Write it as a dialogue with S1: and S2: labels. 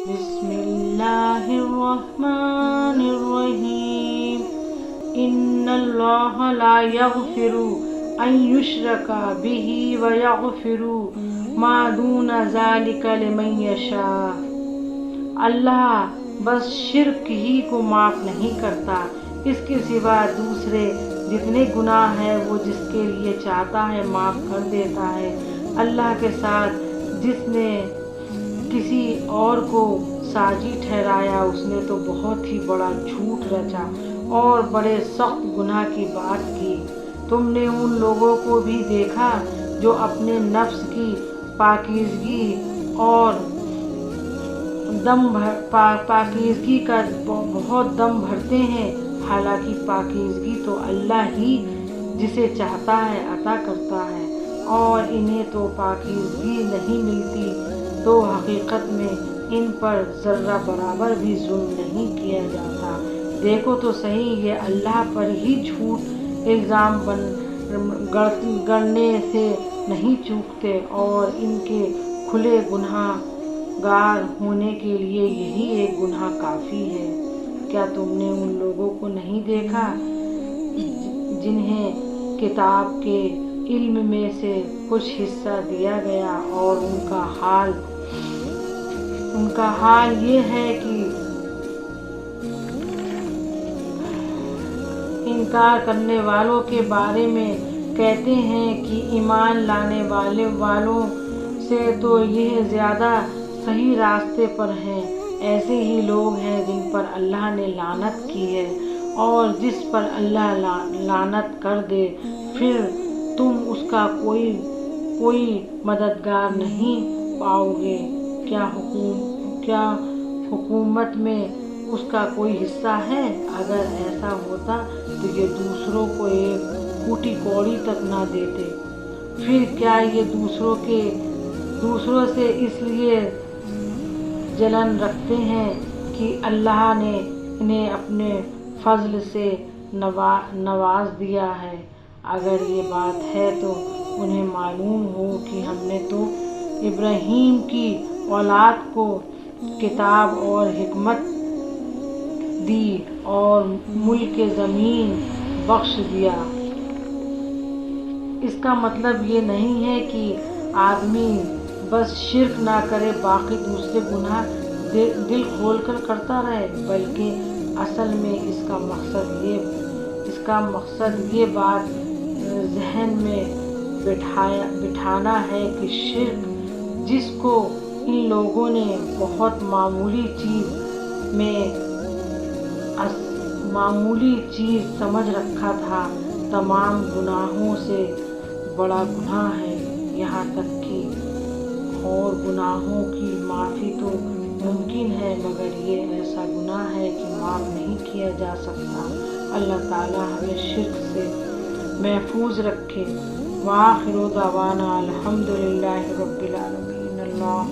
S1: بسم اللہ الرحمن الرحیم ان اللہ لا یغفر ان یشرک بہ ویغفر ما دون ذلک لمن یشاء۔ اللہ بس شرک ہی کو معاف نہیں کرتا، اس کے سوا دوسرے جتنے گناہ ہیں وہ جس کے لیے چاہتا ہے معاف کر دیتا ہے۔ اللہ کے ساتھ جس نے کسی اور کو ساجی ٹھہرایا اس نے تو بہت ہی بڑا جھوٹ رچا اور بڑے سخت گناہ کی بات کی۔ تم نے ان لوگوں کو بھی دیکھا جو اپنے نفس کی پاکیزگی اور پاکیزگی کا بہت دم بھرتے ہیں، حالانکہ پاکیزگی تو اللہ ہی جسے چاہتا ہے عطا کرتا ہے، اور انہیں تو پاکیزگی نہیں ملتی تو حقیقت میں ان پر ذرہ برابر بھی ظلم نہیں کیا جاتا۔ دیکھو تو صحیح، یہ اللہ پر ہی جھوٹ الزام گڑنے سے نہیں چوکتے، اور ان کے کھلے گناہ گار ہونے کے لیے یہی ایک گناہ کافی ہے۔ کیا تم نے ان لوگوں کو نہیں دیکھا جنہیں کتاب کے علم میں سے کچھ حصہ دیا گیا، اور ان کا حال یہ ہے کہ انکار کرنے والوں کے بارے میں کہتے ہیں کہ ایمان لانے والوں سے تو یہ زیادہ صحیح راستے پر ہیں۔ ایسے ہی لوگ ہیں جن پر اللہ نے لعنت کی ہے، اور جس پر اللہ لعنت کر دے پھر تم اس کا کوئی مددگار نہیں پاؤ گے۔ کیا حکومت میں اس کا کوئی حصہ ہے؟ اگر ایسا ہوتا تو یہ دوسروں کو ایک پھوٹی کوڑی تک نہ دیتے۔ پھر کیا یہ دوسروں سے اس لیے جلن رکھتے ہیں کہ اللہ نے انہیں اپنے فضل سے نواز دیا ہے؟ اگر یہ بات ہے تو انہیں معلوم ہو کہ ہم نے تو ابراہیم کی اولاد کو کتاب اور حکمت دی اور ملک زمین بخش دیا۔ اس کا مطلب یہ نہیں ہے کہ آدمی بس شرک نہ کرے باقی دوسرے گناہ دل کھول کر کرتا رہے، بلکہ اصل میں اس کا مقصد یہ بات ذہن میں بٹھانا ہے کہ شرک جس کو ان لوگوں نے بہت معمولی چیز سمجھ رکھا تھا، تمام گناہوں سے بڑا گناہ ہے، یہاں تک کہ اور گناہوں کی معافی تو ممکن ہے مگر یہ ایسا گناہ ہے کہ معاف نہیں کیا جا سکتا۔ اللہ تعالیٰ ہمیں شرک سے محفوظ رکھے۔ وآخر دعوانا الحمد للہ رب العالمین۔ اللہ